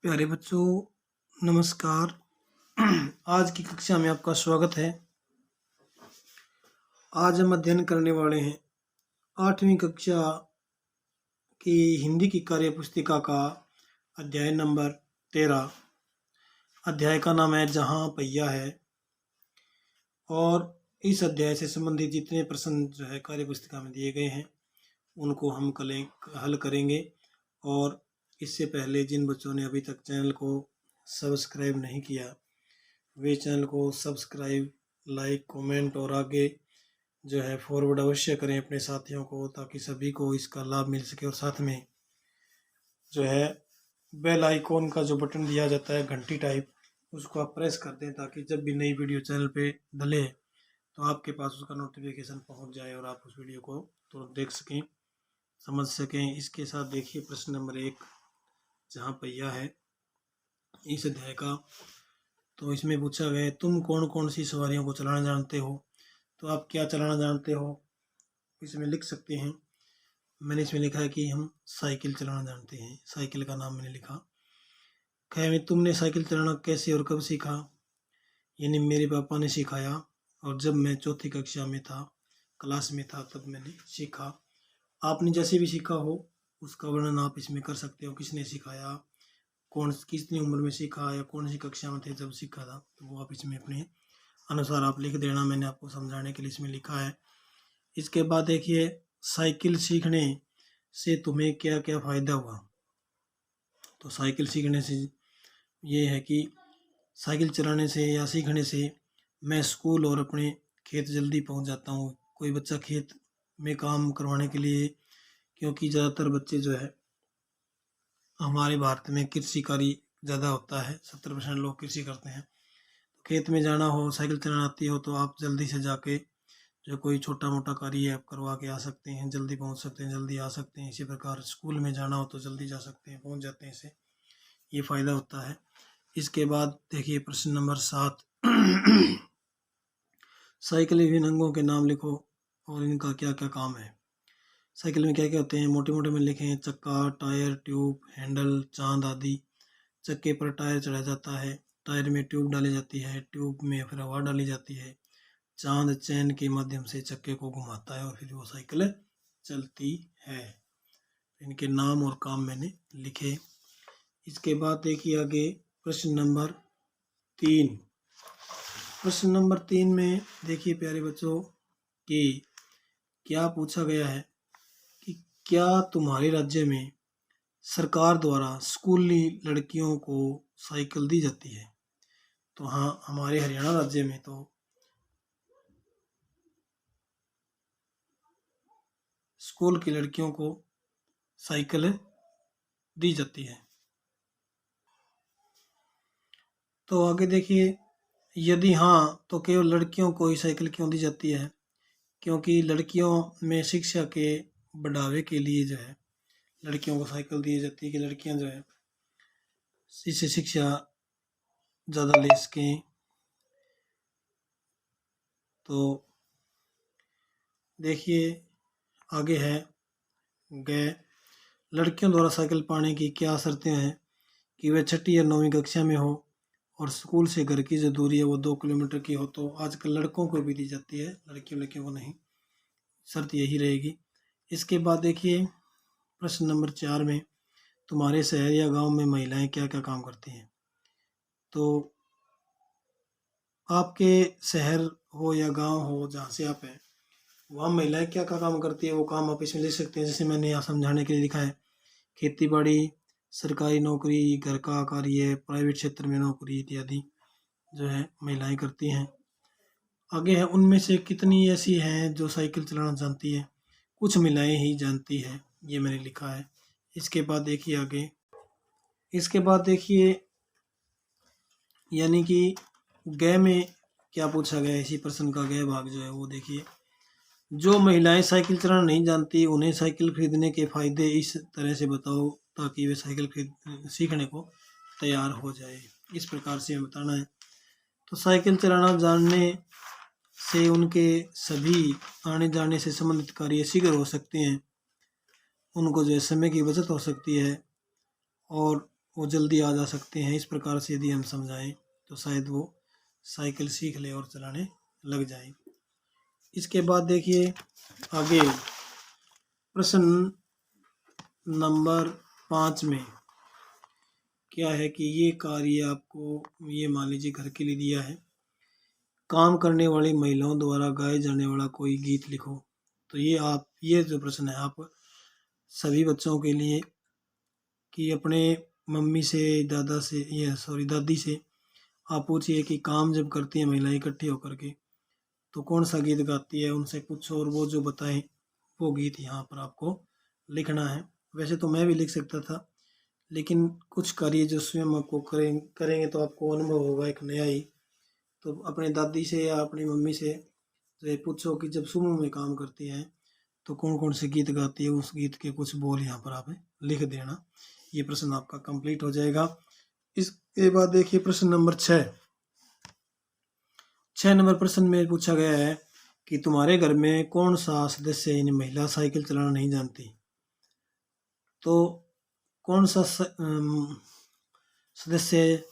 प्यारे बच्चों, नमस्कार। आज की कक्षा में आपका स्वागत है। आज हम अध्ययन करने वाले हैं 8वीं कक्षा की हिंदी की कार्य पुस्तिका का अध्याय नंबर 13। अध्याय का नाम है जहाँ पहिया है। और इस अध्याय से संबंधित जितने प्रश्न जो है कार्य पुस्तिका में दिए गए हैं उनको हम कल हल करेंगे। और इससे पहले जिन बच्चों ने अभी तक चैनल को सब्सक्राइब नहीं किया वे चैनल को सब्सक्राइब, लाइक, कमेंट और आगे जो है फॉरवर्ड अवश्य करें अपने साथियों को, ताकि सभी को इसका लाभ मिल सके। और साथ में जो है बेल आइकॉन का जो बटन दिया जाता है घंटी टाइप, उसको आप प्रेस कर दें ताकि जब भी नई वीडियो चैनल पे डले तो आपके पास उसका नोटिफिकेशन पहुंच जाए और आप उस वीडियो को तुरंत देख सकें, समझ सकें। इसके साथ देखिए प्रश्न नंबर 1 जहाँ पहिया है इस अध्याय का। तो इसमें पूछा गया है तुम कौन कौन सी सवारियों को चलाना जानते हो। तो आप क्या चलाना जानते हो इसमें लिख सकते हैं। मैंने इसमें लिखा है कि हम साइकिल चलाना जानते हैं, साइकिल का नाम मैंने लिखा। खैर में तुमने साइकिल चलाना कैसे और कब सीखा। यानी मेरे पापा ने सिखाया और जब मैं चौथी कक्षा में था, क्लास में था, तब मैंने सीखा। आपने जैसे भी सीखा हो उसका वर्णन आप इसमें कर सकते हो। किसने सिखाया, कितनी उम्र में सीखा या कौन सी कक्षा में थे जब सीखा था, तो वो आप इसमें अपने अनुसार आप लिख देना। मैंने आपको समझाने के लिए इसमें लिखा है। इसके बाद देखिए साइकिल सीखने से तुम्हें क्या क्या फ़ायदा हुआ। तो साइकिल सीखने से ये है कि साइकिल चलाने से या सीखने से मैं स्कूल और अपने खेत जल्दी पहुंच जाता हूँ। कोई बच्चा खेत में काम करवाने के लिए, क्योंकि ज़्यादातर बच्चे जो है हमारे भारत में कृषि कार्य ज़्यादा होता है, 70% लोग कृषि करते हैं। खेत में जाना हो, साइकिल चलाना आती हो तो आप जल्दी से जाके जो कोई छोटा मोटा कार्य है आप करवा के आ सकते हैं, जल्दी पहुंच सकते हैं, जल्दी आ सकते हैं। इसी प्रकार स्कूल में जाना हो तो जल्दी जा सकते हैं, पहुंच जाते हैं। इससे ये फ़ायदा होता है। इसके बाद देखिए प्रश्न नंबर 7 साइकिल विभिन्न अंगों के नाम लिखो और इनका क्या क्या काम है। साइकिल में क्या क्या होते हैं मोटे मोटे में लिखें। चक्का, टायर, ट्यूब, हैंडल, चांद आदि। चक्के पर टायर चढ़ाया जाता है, टायर में ट्यूब डाली जाती है, ट्यूब में फिर हवा डाली जाती है, चांद चैन के माध्यम से चक्के को घुमाता है और फिर वो साइकिल चलती है। इनके नाम और काम मैंने लिखे। इसके बाद देखिए आगे प्रश्न नंबर 3। प्रश्न नंबर 3 में देखिए प्यारे बच्चों कि क्या पूछा गया है कि क्या तुम्हारे राज्य में सरकार द्वारा स्कूली लड़कियों को साइकिल दी जाती है। तो हाँ, हमारे हरियाणा राज्य में तो स्कूल की लड़कियों को साइकिल दी जाती है। तो आगे देखिए यदि हाँ तो केवल लड़कियों को ही साइकिल क्यों दी जाती है। क्योंकि लड़कियों में शिक्षा के बढ़ावे के लिए जो है लड़कियों को साइकिल दी जाती है कि लड़कियां जो है इससे शिक्षा ज़्यादा ले सकें। तो देखिए आगे है गए लड़कियों द्वारा साइकिल पाने की क्या शर्तें हैं कि वह 6ठी या 9वीं कक्षा में हो और स्कूल से घर की जो दूरी है वो 2 किलोमीटर की हो। तो आजकल लड़कों को भी दी जाती है, लड़कियों को नहीं, शर्त यही रहेगी। इसके बाद देखिए प्रश्न नंबर 4 में तुम्हारे शहर या गांव में महिलाएं क्या क्या काम करती हैं। तो आपके शहर हो या गांव हो जहाँ से आप हैं वहाँ महिलाएं क्या क्या काम करती है वो काम आप इसमें लिख सकते हैं। जैसे मैंने यहाँ समझाने के लिए लिखा है खेती बाड़ी, सरकारी नौकरी, घर का कार्य, प्राइवेट क्षेत्र में नौकरी इत्यादि जो है महिलाएं करती हैं। आगे है उनमें से कितनी ऐसी हैं जो साइकिल चलाना जानती है। कुछ महिलाएं ही जानती है, ये मैंने लिखा है। इसके बाद देखिए आगे इसके बाद देखिए यानी कि गय में क्या पूछा गया है, इसी प्रश्न का गय भाग जो है वो देखिए। जो महिलाएं साइकिल चलाना नहीं जानती उन्हें साइकिल खरीदने के फायदे इस तरह से बताओ ताकि वे साइकिल सीखने को तैयार हो जाए। इस प्रकार से हमें बताना है। तो साइकिल चलाना जानने से उनके सभी आने जाने से संबंधित कार्य शीघ्र हो सकते हैं, उनको जो है समय की बचत हो सकती है और वो जल्दी आ जा सकते हैं। इस प्रकार से यदि हम समझाएं तो शायद वो साइकिल सीख ले और चलाने लग जाए। इसके बाद देखिए आगे प्रश्न नंबर 5 में क्या है कि ये कार्य आपको, ये मान लीजिए घर के लिए दिया है, काम करने वाली महिलाओं द्वारा गाए जाने वाला कोई गीत लिखो। तो ये जो प्रश्न है आप सभी बच्चों के लिए कि अपने मम्मी से, दादी से आप पूछिए कि काम जब करती हैं महिलाएं इकट्ठी होकर के तो कौन सा गीत गाती है, उनसे कुछ और वो जो बताएं वो गीत यहाँ पर आपको लिखना है। वैसे तो मैं भी लिख सकता था, लेकिन कुछ कार्य जो स्वयं आपको करेंगे तो आपको अनुभव होगा एक नया ही। तो अपने दादी से या अपनी मम्मी से जो पूछो कि जब समूह में काम करती है तो कौन कौन से गीत गाती है, उस गीत के कुछ बोल यहाँ पर आप लिख देना। ये प्रश्न आपका कंप्लीट हो जाएगा। इसके बाद देखिए प्रश्न नंबर 6 नंबर प्रश्न में पूछा गया है कि तुम्हारे घर में कौन सा सदस्य यानी महिला साइकिल चलाना नहीं जानती। तो कौन सा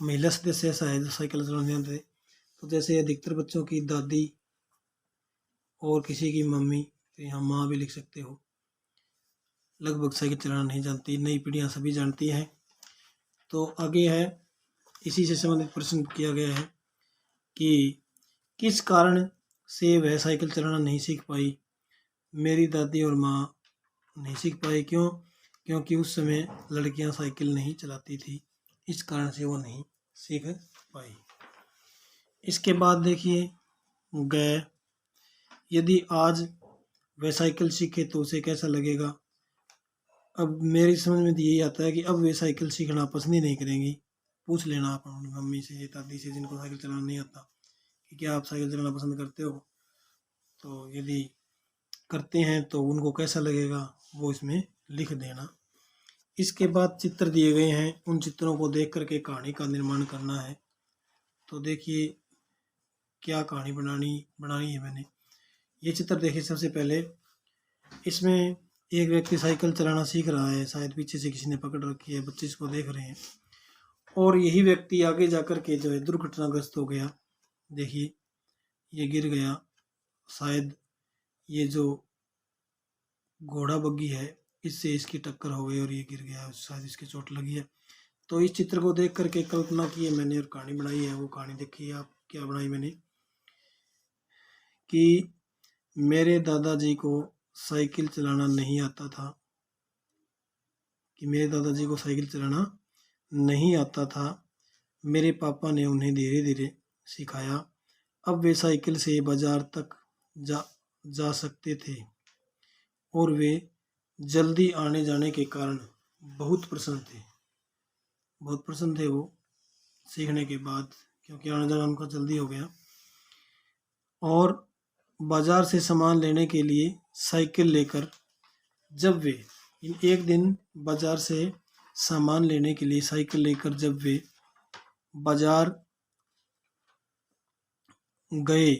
महिला सदस्य ऐसा है जो साइकिल चलाना नहीं जानते। तो जैसे अधिकतर बच्चों की दादी और किसी की मम्मी, तो यहाँ माँ भी लिख सकते हो, लगभग साइकिल चलाना नहीं जानती। नई पीढ़ियाँ सभी जानती हैं। तो आगे है इसी से संबंधित प्रश्न किया गया है कि किस कारण से वह साइकिल चलाना नहीं सीख पाई। मेरी दादी और माँ नहीं सीख पाई। क्योंकि उस समय लड़कियां साइकिल नहीं चलाती थी, इस कारण से वो नहीं सीख पाई। इसके बाद देखिए गए, यदि आज वह साइकिल सीखे तो उसे कैसा लगेगा। अब मेरी समझ में तो यही आता है कि अब वे साइकिल सीखना पसंद ही नहीं करेंगी। पूछ लेना आप अपनी मम्मी से, दादी से, जिनको साइकिल चलाना नहीं आता, कि क्या आप साइकिल चलाना पसंद करते हो। तो यदि करते हैं तो उनको कैसा लगेगा वो इसमें लिख देना। इसके बाद चित्र दिए गए हैं, उन चित्रों को देख करके कहानी का निर्माण करना है। तो देखिए क्या कहानी बनानी है मैंने। ये चित्र देखिए सबसे पहले, इसमें एक व्यक्ति साइकिल चलाना सीख रहा है, शायद पीछे से किसी ने पकड़ रखी है, बच्चे इसको देख रहे हैं। और यही व्यक्ति आगे जाकर के जो है दुर्घटनाग्रस्त हो गया। देखिए ये गिर गया, शायद ये जो घोड़ा बग्गी है इससे इसकी टक्कर हो गई और ये गिर गया, शायद इसकी चोट लगी है। तो इस चित्र को देख करके कल्पना की है मैंने और कहानी बनाई है। वो कहानी देखिए आप क्या बनाई मैंने कि मेरे दादाजी को साइकिल चलाना नहीं आता था। मेरे पापा ने उन्हें धीरे धीरे सिखाया। अब वे साइकिल से बाजार तक जा सकते थे और वे जल्दी आने जाने के कारण बहुत प्रसन्न थे वो सीखने के बाद, क्योंकि आने जाना उनका जल्दी हो गया। और बाजार से सामान लेने के लिए साइकिल लेकर जब वे एक दिन बाजार से सामान लेने के लिए साइकिल लेकर जब वे बाजार गए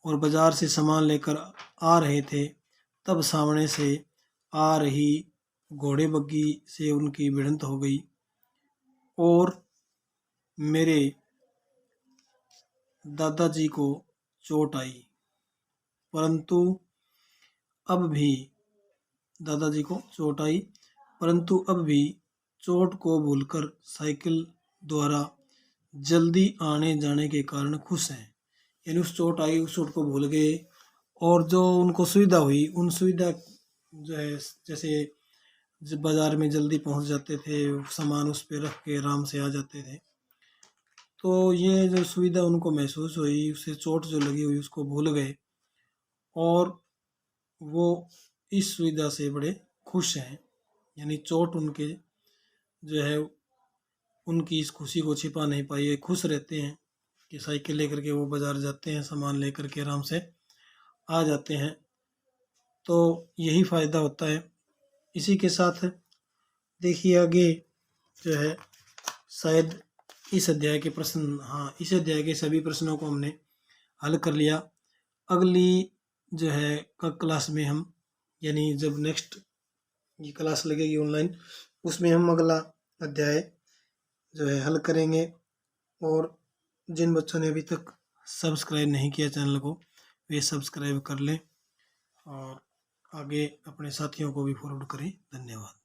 और बाजार से सामान लेकर आ रहे थे, तब सामने से आ रही घोड़े बग्गी से उनकी भिड़ंत हो गई और मेरे दादाजी को चोट आई। परंतु अब भी चोट को भूलकर साइकिल द्वारा जल्दी आने जाने के कारण खुश हैं। यानी उस चोट आई, उस चोट को भूल गए और जो उनको सुविधा हुई, उन सुविधा जो है, जैसे जब बाजार में जल्दी पहुंच जाते थे, सामान उस पर रख के आराम से आ जाते थे, तो ये जो सुविधा उनको महसूस हुई, उससे चोट जो लगी हुई उसको भूल गए और वो इस सुविधा से बड़े खुश हैं। यानी चोट उनके जो है उनकी इस खुशी को छिपा नहीं पाई, ये खुश रहते हैं कि साइकिल लेकर के वो बाजार जाते हैं, सामान लेकर के आराम से आ जाते हैं। तो यही फ़ायदा होता है। इसी के साथ देखिए आगे जो है शायद इस अध्याय के प्रश्न, इस अध्याय के सभी प्रश्नों को हमने हल कर लिया। अगली जो है क्लास में हम, यानी जब नेक्स्ट ये क्लास लगेगी ऑनलाइन, उसमें हम अगला अध्याय जो है हल करेंगे। और जिन बच्चों ने अभी तक सब्सक्राइब नहीं किया चैनल को, वे सब्सक्राइब कर लें और आगे अपने साथियों को भी फॉरवर्ड करें। धन्यवाद।